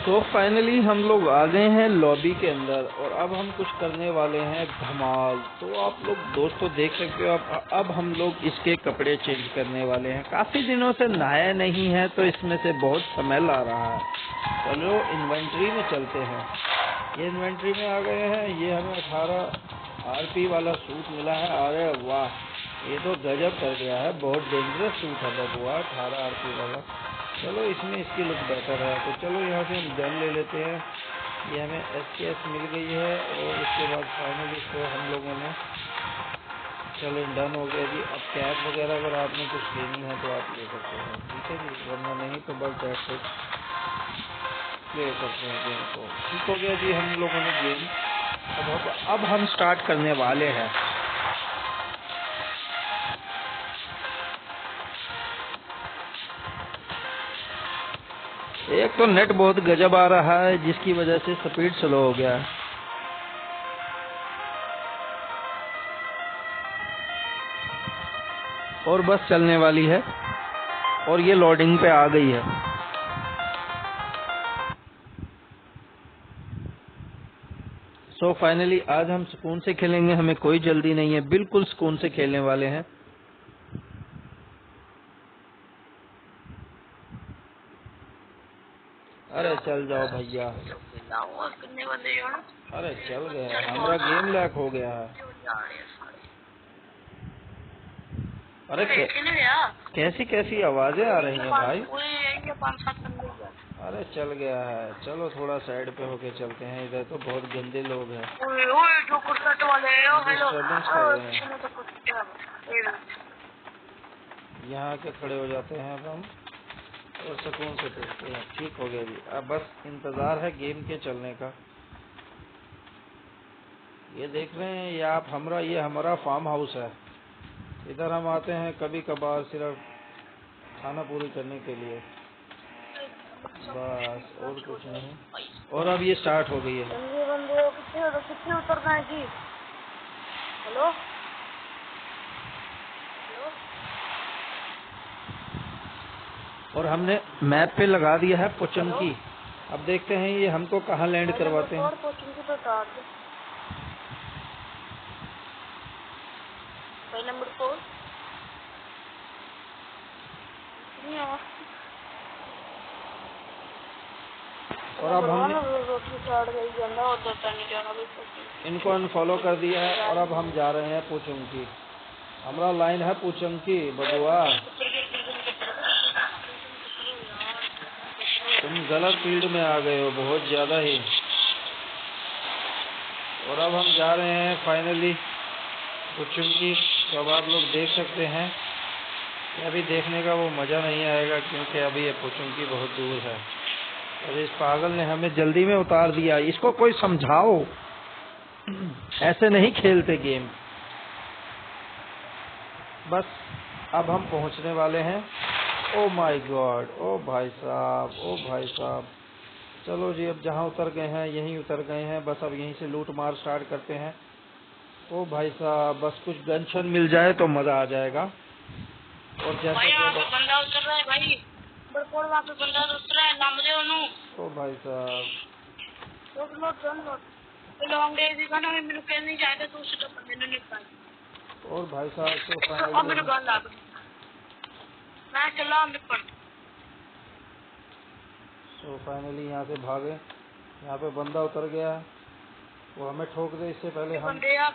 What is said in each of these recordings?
तो फाइनली हम लोग आ गए हैं लॉबी के अंदर और अब हम कुछ करने वाले हैं धमाल। तो आप लोग दोस्तों देख सकते हो अब हम लोग इसके कपड़े चेंज करने वाले हैं। काफी दिनों से नहाया नहीं है तो इसमें से बहुत स्मेल आ रहा है। चलो इन्वेंट्री में चलते हैं। ये इन्वेंट्री में आ गए हैं। ये हमें 18 RP वाला सूट मिला है। अरे वाह, ये तो गजब कर गया है। बहुत डेंजरस सूट है बबुआ, 18 RP वाला। चलो इसमें इसकी लुक बेटर है। तो चलो यहाँ से हम गन ले लेते हैं। ये हमें SKS मिल गई है और उसके बाद फाइनली इसको हम लोगों ने, चलो डन हो गया जी। अब कैप वगैरह अगर आपने कुछ लेनी है तो आप ले सकते हैं, ठीक है जी, वरना नहीं तो बस दैट्स इट, प्ले करते हैं गेम को। ठीक हो गया जी हम लोगों ने गेम। अब हम स्टार्ट करने वाले हैं। एक तो नेट बहुत गजब आ रहा है जिसकी वजह से स्पीड स्लो हो गया है। और बस चलने वाली है और ये लोडिंग पे आ गई है। सो फाइनली आज हम सुकून से खेलेंगे। हमें कोई जल्दी नहीं है, बिल्कुल सुकून से खेलने वाले हैं। अरे चल जाओ भैया। अरे चल गया, हमारा गेम लैक हो गया है। अरे कैसी कैसी आवाजें आ रही हैं भाई। अरे चल गया है। चलो थोड़ा साइड पे होके चलते हैं, इधर तो बहुत गंदे लोग हैं, डिस्टर्बेंस कर रहे हैं। यहाँ के खड़े हो जाते हैं अब हम और सुकून से देखते हैं। ठीक हो गया जी। अब बस इंतजार है गेम के चलने का। ये देख रहे हैं ये आप ये हमारा फार्म हाउस है। इधर हम आते हैं कभी कभार सिर्फ खाना पूरी करने के लिए, बस और कुछ नहीं। और अब ये स्टार्ट हो गई है। कितने उतरना है जी? हेलो और हमने मैप पे लगा दिया है पोचमकी। अब देखते हैं ये हमको कहाँ लैंड करवाते हैं। नंबर 4 और अब हमने इनको अनफॉलो कर दिया है और अब हम जा रहे हैं पोचमकी। हमारा लाइन है पोचमकी बबुआ। तुम गलत फील्ड में आ गए हो बहुत ज्यादा ही। और अब हम जा रहे हैं फाइनली पोचमकी। तो अब आप लोग देख सकते हैं कि अभी देखने का वो मजा नहीं आएगा क्योंकि अभी ये पोचमकी बहुत दूर है। और इस पागल ने हमें जल्दी में उतार दिया। इसको कोई समझाओ, ऐसे नहीं खेलते गेम। बस अब हम पहुंचने वाले हैं। ओ माय गॉड, ओ भाई साहब, ओ भाई साहब। चलो जी अब जहां उतर गए हैं यहीं उतर गए हैं। बस अब यहीं से लूट मार स्टार्ट करते हैं। ओ भाई साहब बस कुछ गन शन मिल जाए तो मजा आ जाएगा। और जैसे भाई वहाँ पे बंदा उतर रहा है भाई, वहाँ पे बंदा उतर रहा है, नाम ले उन्हों। ओ भाई साहब लॉन्ग रेंज का ना मेरे को नहीं जाएगा तो उससे तो बंदे ने निकाल। और भाई साहब तो और मेरे गन ला दो, मैं चला मेरे पर। तो फाइनली यहाँ से भागे। यहाँ पे बंदा उतर गया है, वो हमें ठोक दे इससे पहले हम। बंदे आ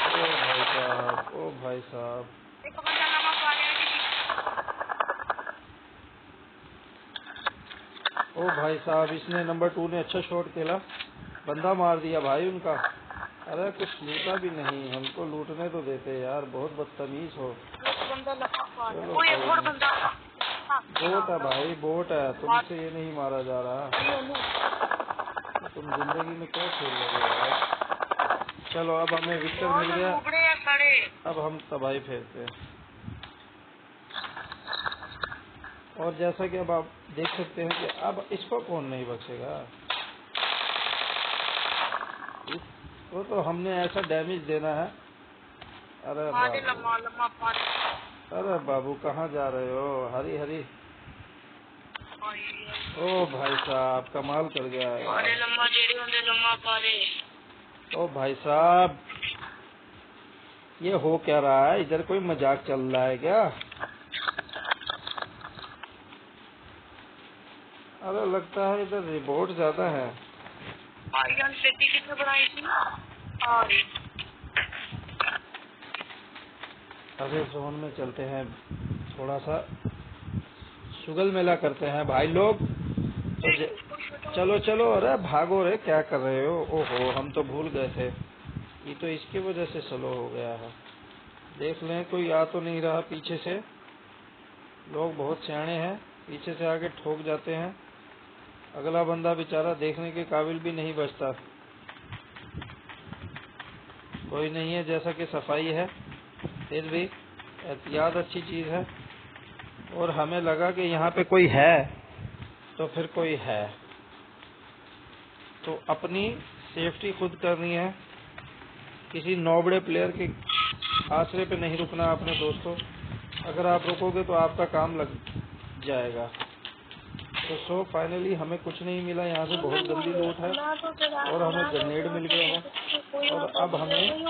ओ भाई साहब, ओ भाई साहब। एक बंदा नमक वाले ओ भाई साहब इसने नंबर 2 ने अच्छा शॉट खेला, बंदा मार दिया भाई उनका। अरे कुछ लूटा भी नहीं, हमको लूटने तो देते यार, बहुत बदतमीज हो। चलो बोट है भाई, बोट है, तुमसे ये नहीं मारा जा रहा। तो तुम जिंदगी में क्या खेल रहे हो यार। चलो अब हमें विक्टर मिल गया, अब हम तबाही फेरते हैं। और जैसा कि अब आप देख सकते हैं कि अब इसको कौन नहीं बख्शेगा। इसको तो हमने ऐसा डैमेज देना है, अरे पारे बाबू, लम्मा लम्मा पारे। अरे बाबू कहाँ जा रहे हो? हरी हरी। ओ भाई साहब कमाल कर गया पारे यार। लम्मा जेड़े होंगे लम्मा पारे। ओ भाई साहब ये हो क्या रहा है? इधर कोई मजाक चल रहा है क्या? अरे लगता है इधर रिपोर्ट ज्यादा है। भाईजान पेटी कितने बनाई थी? और अरे जोन में चलते हैं, थोड़ा सा शुगल मेला करते हैं भाई लोग। तो चलो चलो। अरे भागो रे, क्या कर रहे हो? ओहो हम तो भूल गए थे, ये तो इसकी वजह से स्लो हो गया है। देख लें कोई आ तो नहीं रहा पीछे से। लोग बहुत सियाने हैं, पीछे से आके ठोक जाते हैं। अगला बंदा बेचारा देखने के काबिल भी नहीं बचता। कोई नहीं है, जैसा कि सफाई है फिर भी एहतियात अच्छी चीज है। और हमें लगा कि यहाँ पे कोई है, तो फिर कोई है, तो अपनी सेफ्टी खुद करनी है। किसी नौबड़े प्लेयर के आसरे पे नहीं रुकना अपने दोस्तों। अगर आप रुकोगे तो आपका काम लग जाएगा। तो फाइनली हमें कुछ नहीं मिला यहाँ से, बहुत गंदी लूट है। और हमें ग्रेनेड मिल गए हैं। और अब हमें,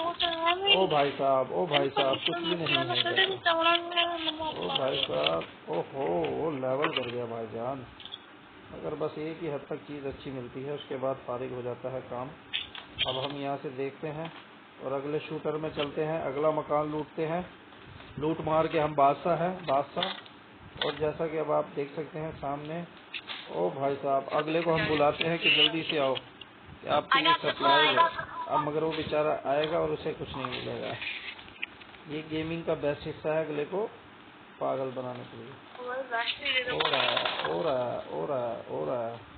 ओ भाई साहब, ओ भाई साहब कुछ भी नहीं है इधर तो। ओ भाई साहब, ओहो वो लेवल कर गया भाईजान। अगर बस एक ही हद तक चीज़ अच्छी मिलती है उसके बाद फारिग हो जाता है काम। अब हम यहाँ से देखते हैं और अगले शूटर में चलते हैं, अगला मकान लूटते हैं। लूट मार के हम बादशाह हैं, बादशाह। और जैसा कि अब आप देख सकते हैं सामने, ओ भाई साहब अगले को हम बुलाते हैं कि जल्दी से आओ कि आपके लिए सप्लाई है। अब मगर वो बेचारा आएगा और उसे कुछ नहीं मिलेगा। ये गेमिंग का बेस्ट हिस्सा है, अगले को पागल बनाने के लिए। हो रहा है, हो रहा है, हो रहा है, हो रहा है।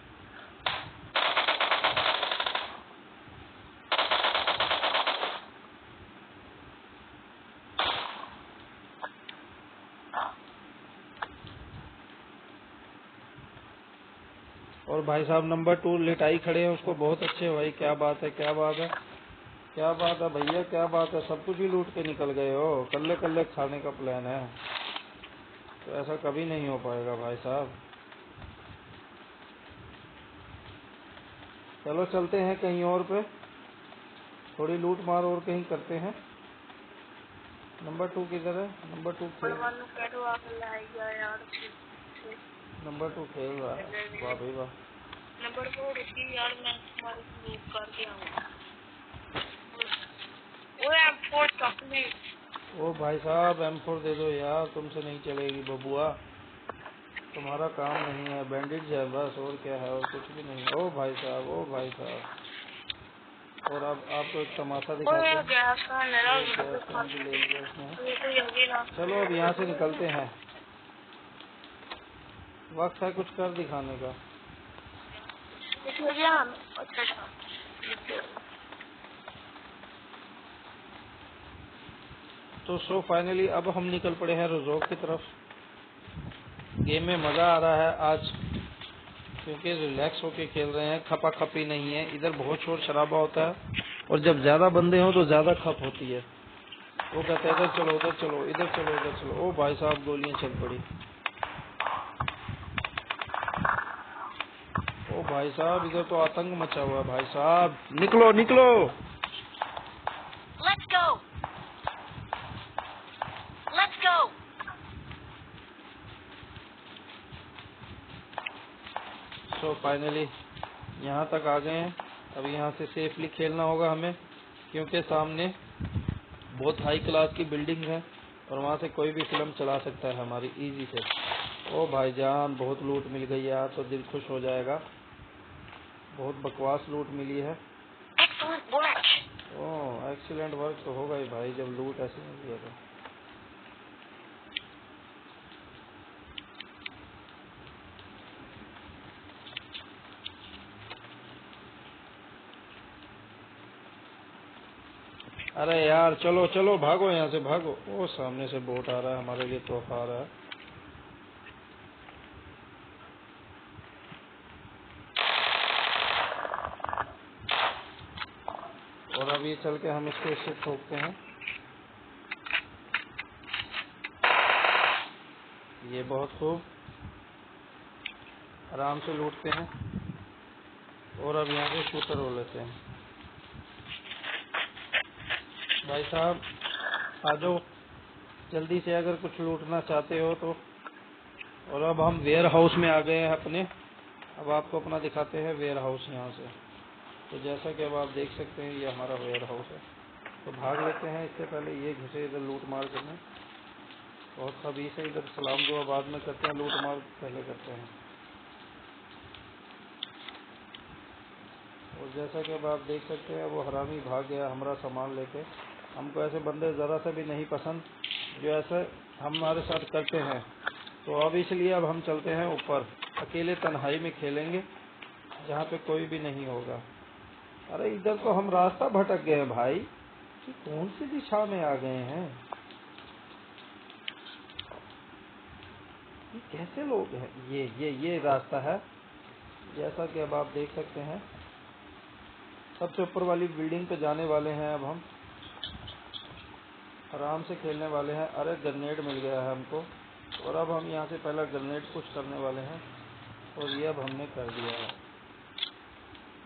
और भाई साहब नंबर 2 लिटाई खड़े हैं, उसको बहुत अच्छे भाई। क्या बात है, क्या बात है, क्या बात है भैया, क्या बात है। सब कुछ ही लूट के निकल गए हो। कल्ले कल्ले खाने का प्लान है, तो ऐसा कभी नहीं हो पाएगा भाई साहब। चलो चलते हैं कहीं और पे, थोड़ी लूट मार और कहीं करते हैं। नंबर 2 किधर है? नंबर 2 खेल, नंबर 2 खेल रहा है। वाह भाई वाह। नंबर 4 रुकी यार, मैं तुम्हारे को लूट करके आऊंगा। ओए M4 चॉकलेट। ओ भाई साहब M4 दे दो यार, तुमसे नहीं चलेगी बबुआ, तुम्हारा काम नहीं है। बैंडेज है बस, और क्या है, और कुछ भी नहीं। ओ भाई साहब, ओ भाई साहब। और अब आपको एक तमाशा दिखाते हैं। गैस का मेरा ये गैस कैन भी ले लिया इसने। चलो अब यहाँ से निकलते हैं, वक्त है कुछ कर दिखाने का। तो सो फाइनली अब हम निकल पड़े हैं रिजॉर्ट की तरफ। गेम में मजा आ रहा है आज, क्योंकि रिलैक्स होके खेल रहे हैं, खपा खपी नहीं है। इधर बहुत शोर शराबा होता है, और जब ज्यादा बंदे हो तो ज्यादा खप होती है। वो कहते हैं इधर चलो, उधर चलो, इधर चलो, इधर चलो। ओ भाई साहब गोलियां चल पड़ी। ओ भाई साहब इधर तो आतंक मचा हुआ है भाई साहब। निकलो निकलो। Let's go. Let's go. So finally यहाँ तक आ गए हैं। अब यहाँ से सेफली खेलना होगा हमें, क्योंकि सामने बहुत हाई क्लास की बिल्डिंग है और वहाँ से कोई भी फिल्म चला सकता है हमारी इजी से। ओ भाईजान बहुत लूट मिल गई यार, तो दिल खुश हो जाएगा। बहुत बकवास लूट मिली है। Excellent work. ओह एक्सीलेंट वर्क तो होगा ही भाई, जब लूट ऐसी मिली है तो। अरे यार चलो चलो, भागो यहाँ से भागो। ओ सामने से बोट आ रहा है, हमारे लिए तोहफा आ रहा है। और अभी चल के हम इसको इससे ठोकते हैं। ये बहुत खूब, आराम से लूटते हैं। और अब यहाँ से शूटर हो लेते हैं। भाई साहब आ जाओ जल्दी से, अगर कुछ लूटना चाहते हो तो। और अब हम वेयर हाउस में आ गए हैं अपने। अब आपको अपना दिखाते हैं वेयर हाउस यहाँ से। तो जैसा कि अब आप देख सकते हैं ये हमारा वेयर हाउस है। तो भाग लेते हैं, इससे पहले ये घुसे इधर लूट मार करने। बहुत खबीस है, इधर सलाम दुआ बाद में करते हैं, लूट मार पहले करते हैं। और जैसा कि अब आप देख सकते हैं वो हरामी भाग गया हमारा सामान लेके। हमको ऐसे बंदे ज़रा सा भी नहीं पसंद जो ऐसे हमारे साथ करते हैं। तो अब इसलिए अब हम चलते हैं ऊपर, अकेले तन्हाई में खेलेंगे जहाँ पे कोई भी नहीं होगा। अरे इधर तो हम रास्ता भटक गए हैं भाई, कि कौन सी दिशा में आ गए हैं, ये कैसे लोग हैं। ये रास्ता है, जैसा कि अब आप देख सकते हैं। सबसे ऊपर वाली बिल्डिंग पे जाने वाले हैं। अब हम आराम से खेलने वाले हैं। अरे ग्रेनेड मिल गया है हमको, और अब हम यहाँ से पहला ग्रेनेड पुश करने वाले हैं। और ये अब हमने कर दिया है।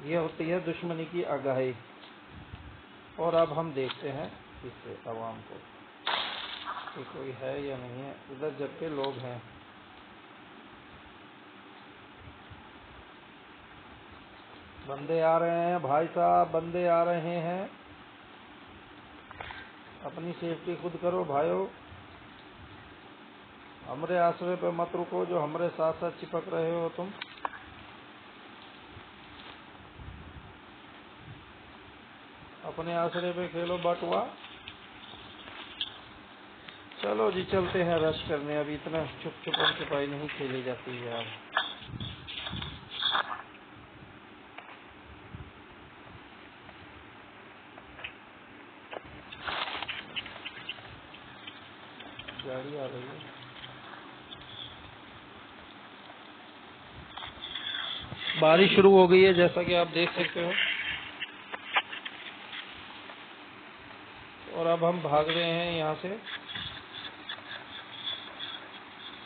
ये होती है दुश्मनी की आगाही। और अब हम देखते हैं इससे आवाम को कि कोई है या नहीं है। इधर जबकि लोग हैं। बंदे आ रहे हैं भाई साहब, बंदे आ रहे हैं। अपनी सेफ्टी खुद करो भाइयों, हमरे आश्रय पे मत रुको जो हमरे साथ साथ चिपक रहे हो तुम। अपने आश्रय पे खेलो बटुआ। चलो जी चलते हैं रश करने। अभी इतना छुप छुपन छुपाई नहीं खेली जाती है अब। गाड़ी आ रही है। बारिश शुरू हो गई है जैसा कि आप देख सकते हो। और अब हम भाग रहे हैं यहाँ से,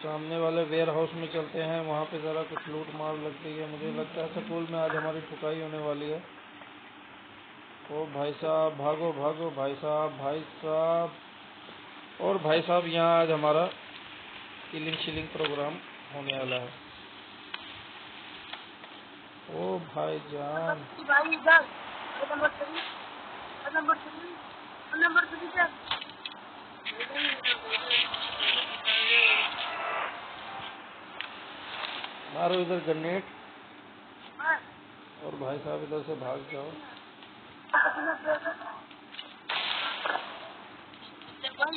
सामने वाले वेयर हाउस में चलते हैं। वहाँ पे ज़रा कुछ लूट मार लग गई है। मुझे लगता है स्कूल में आज हमारी ठुकाई होने वाली है। ओ भाई साहब भागो भागो भाई साहब, भाई साहब। और भाई साहब यहाँ आज हमारा किलिंग शिलिंग प्रोग्राम होने वाला है। ओ भाई जान, भाई इधर नंबर 3 पे मारो इधर ग्रेनेड। और भाई साहब इधर से भाग जाओ।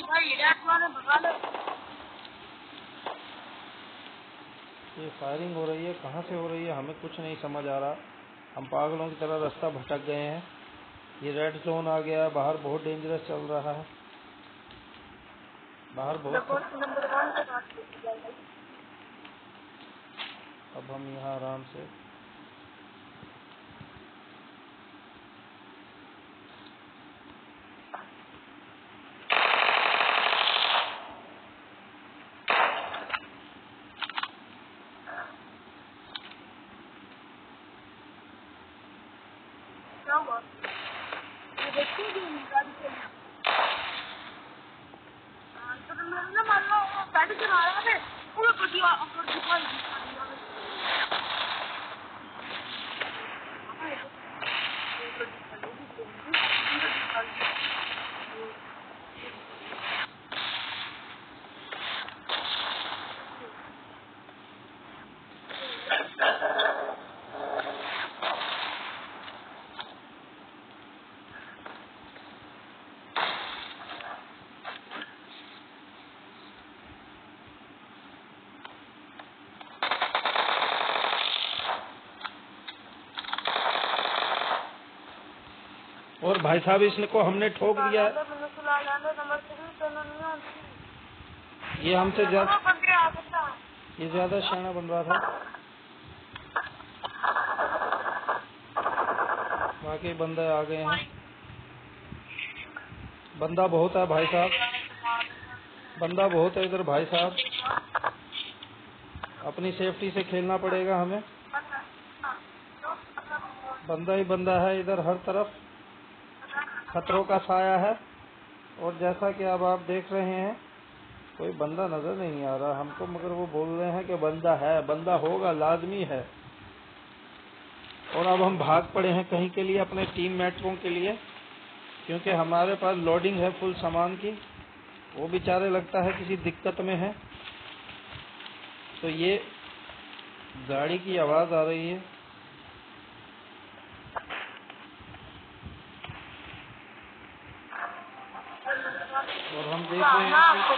भाई वाले भगा लो। ये फायरिंग हो रही है, कहाँ से हो रही है हमें कुछ नहीं समझ आ रहा। हम पागलों की तरह रास्ता भटक गए हैं। ये रेड जोन आ गया, बाहर बहुत डेंजरस चल रहा है। बाहर बहुत। नंबर 1 पे बात कीजिए। अब हम यहाँ आराम से क्या हुआ? ये देखिए कि गाड़ी से तो मैंने ना मान लो गाड़ी चला रहा है पूरा बढ़िया और दुकान और भाई साहब इसको हमने ठोक दिया। ये हमसे ज्यादा शाना बन रहा था। बाकी बंदे आ गए हैं। बंदा बहुत है भाई साहब, बंदा बहुत है इधर भाई साहब। अपनी सेफ्टी से खेलना पड़ेगा हमें। बंदा ही बंदा है इधर, हर तरफ खतरों का साया है। और जैसा कि अब आप देख रहे हैं कोई बंदा नजर नहीं आ रहा हमको, मगर वो बोल रहे हैं कि बंदा है, बंदा होगा, लाजमी है। और अब हम भाग पड़े हैं कहीं के लिए, अपने टीम मेट्रों के लिए, क्योंकि हमारे पास लोडिंग है फुल सामान की। वो बेचारे लगता है किसी दिक्कत में है। तो ये गाड़ी की आवाज आ रही है। और हम देख रहे हैं कि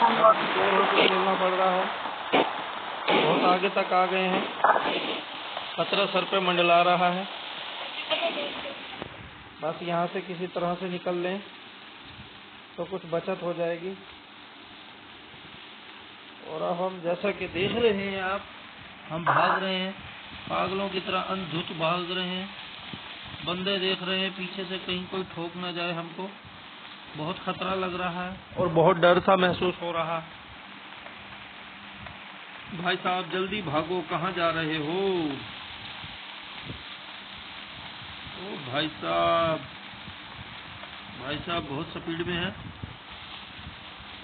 हमारे खेलना पड़ रहा है। बहुत आगे तक आ गए हैं, खतरा सर पे मंडला रहा है। बस यहाँ से किसी तरह से निकल लें तो कुछ बचत हो जाएगी। और अब हम जैसा कि देख रहे हैं आप, हम भाग रहे हैं पागलों की तरह, अंधुत भाग रहे हैं। बंदे देख रहे हैं पीछे से, कहीं कोई ठोक ना जाए हमको। बहुत खतरा लग रहा है और बहुत डर सा महसूस हो रहा है। भाई साहब जल्दी भागो, कहाँ जा रहे हो? ओ भाई साहब बहुत स्पीड में है।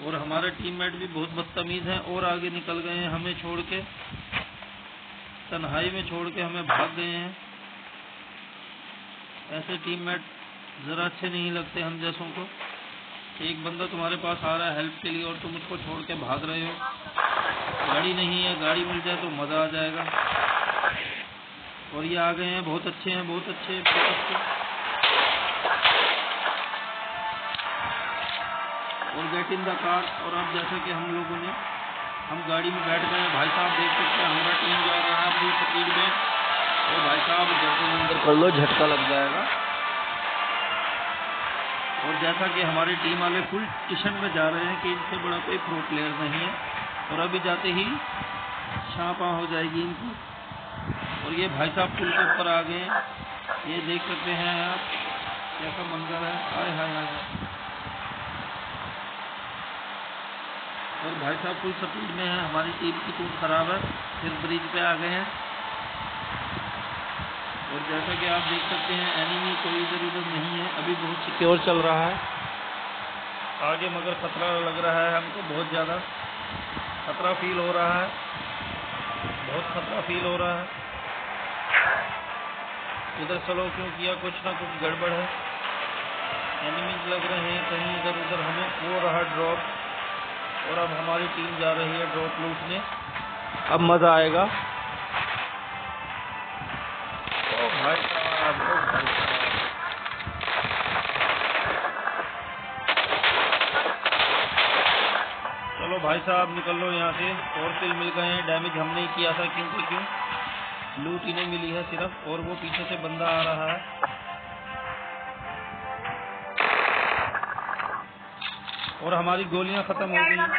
और हमारे टीममेट भी बहुत बदतमीज हैं और आगे निकल गए हैं, हमें छोड़ के, तन्हाई में छोड़ के हमें भाग गए हैं। ऐसे टीममेट जरा अच्छे नहीं लगते हम जैसों को। एक बंदा तुम्हारे पास आ रहा है हेल्प के लिए और तुम उसको छोड़ के भाग रहे हो। गाड़ी नहीं है, गाड़ी मिल जाए तो मजा आ जाएगा। और ये आ गए हैं, बहुत अच्छे हैं, बहुत अच्छे, बहुत अच्छे। और गेट इन द कार। और अब जैसा कि हम गाड़ी में बैठ गए हैं। भाई साहब देख सकते हैं हमारा टीम जा रहा है अपनी स्पीड में। और भाई साहब जल्दी अंदर कर लो, झटका लग जाएगा। और जैसा कि हमारी टीम वाले फुल टेंशन में जा रहे हैं कि इनसे बड़ा कोई प्रो प्लेयर नहीं है, और अभी जाते ही छापा हो जाएगी इनकी। और ये भाई साहब पुल के ऊपर आ गए हैं, ये देख सकते हैं आप कैसा मंजर है। हाय हाय हाय। और भाई साहब फुल स्पीड में है, हमारी टीम की टूट खराब है, फिर ब्रिज पे आ गए हैं। और जैसा कि आप देख सकते हैं एनिमी कोई इधर उधर नहीं है, अभी बहुत सिक्योर चल रहा है आगे, मगर खतरा लग रहा है हमको, बहुत ज़्यादा खतरा फील हो रहा है, बहुत खतरा फील हो रहा है। इधर स्लो क्यों किया, कुछ ना कुछ गड़बड़ है। एनिमीज लग रहे हैं कहीं इधर उधर, हमें हो रहा ड्रॉप। और अब हमारी टीम जा रही है ड्रॉप लूटने, अब मज़ा आएगा। भाई साहब चलो भाई साहब निकल लो यहाँ से। 4 किल मिल गए हैं, डैमेज हमने ही किया था क्यों लूट इन्हें मिली है सिर्फ। और वो पीछे से बंदा आ रहा है। और हमारी गोलियां खत्म हो गई हैं।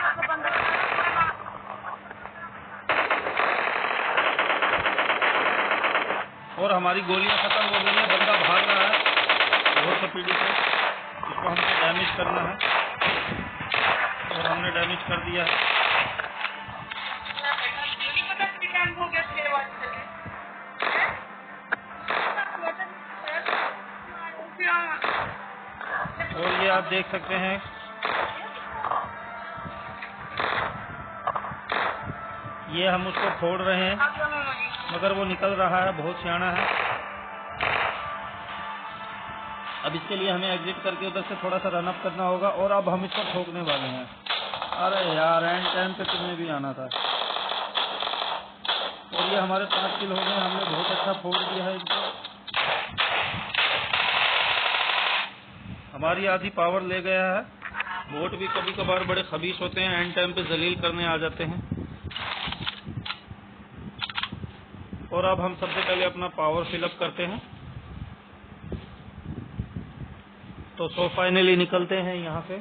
और हमारी गोलियां खत्म हो गई हैं, बंदा भाग रहा है बहुत स्पीड से, इसको हमने डैमेज करना है। और हमने डैमेज कर दिया है। और ये आप देख सकते हैं ये हम उसको फोड़ रहे हैं, मगर वो निकल रहा है, बहुत सियाना है। अब इसके लिए हमें एग्जिट करके उधर से थोड़ा सा रन अप करना होगा। और अब हम इसको ठोकने वाले हैं। अरे यार एंड टाइम पे तुम्हें भी आना था। और ये हमारे 5 किल हो गए, हमने बहुत अच्छा फोड़ दिया है इनको। हमारी आधी पावर ले गया है। बोट भी कभी कभार बड़े खबीस होते हैं, एंड टाइम पे जलील करने आ जाते हैं। और अब हम सबसे पहले अपना पावर फिलअप करते हैं। तो फाइनली निकलते हैं यहाँ से,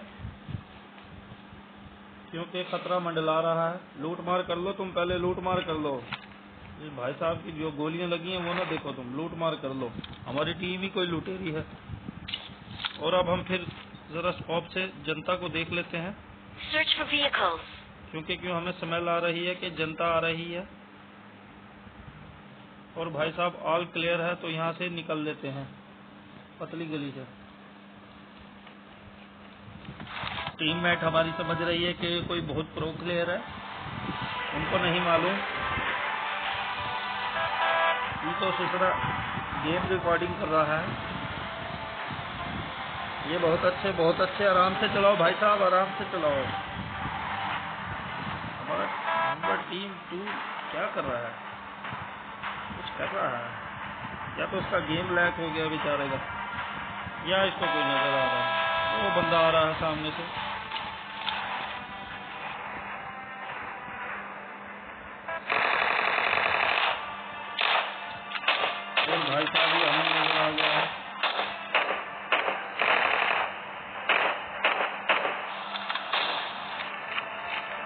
क्योंकि खतरा मंडला रहा है। लूट मार कर लो, तुम पहले लूट मार कर लो। इस भाई साहब की जो गोलियां लगी हैं वो ना देखो, तुम लूट मार कर लो। हमारी टीम ही कोई लुटेरी है। और अब हम फिर जरा स्कोप से जनता को देख लेते हैं। Search for vehicles. क्योंकि क्यों हमें स्मेल आ रही है कि जनता आ रही है। और भाई साहब ऑल क्लियर है तो यहाँ से निकल लेते हैं पतली गली से। टीममेट हमारी समझ रही है कि कोई बहुत प्रो प्लेयर है, उनको नहीं मालूम ये तो दूसरा गेम रिकॉर्डिंग कर रहा है। ये बहुत अच्छे, आराम से चलाओ भाई साहब, आराम से चलाओ। हमारा टीम 2 क्या कर रहा है, कुछ कर रहा है या तो उसका गेम लैक हो गया बेचारे का, या इसको कोई नजर आ रहा है। वो बंदा आ रहा है सामने से। और भाई साहब ये हमें नजर आ गया है।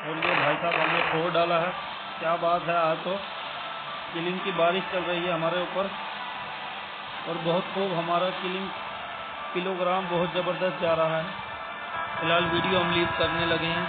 और ये भाई साहब हमने फोड़ डाला है। क्या बात है, आज तो किलिंग की बारिश चल रही है हमारे ऊपर और बहुत खूब हमारा किलिंग किलोग्राम बहुत जबरदस्त जा रहा है। फिलहाल वीडियो हम लीव करने लगे हैं।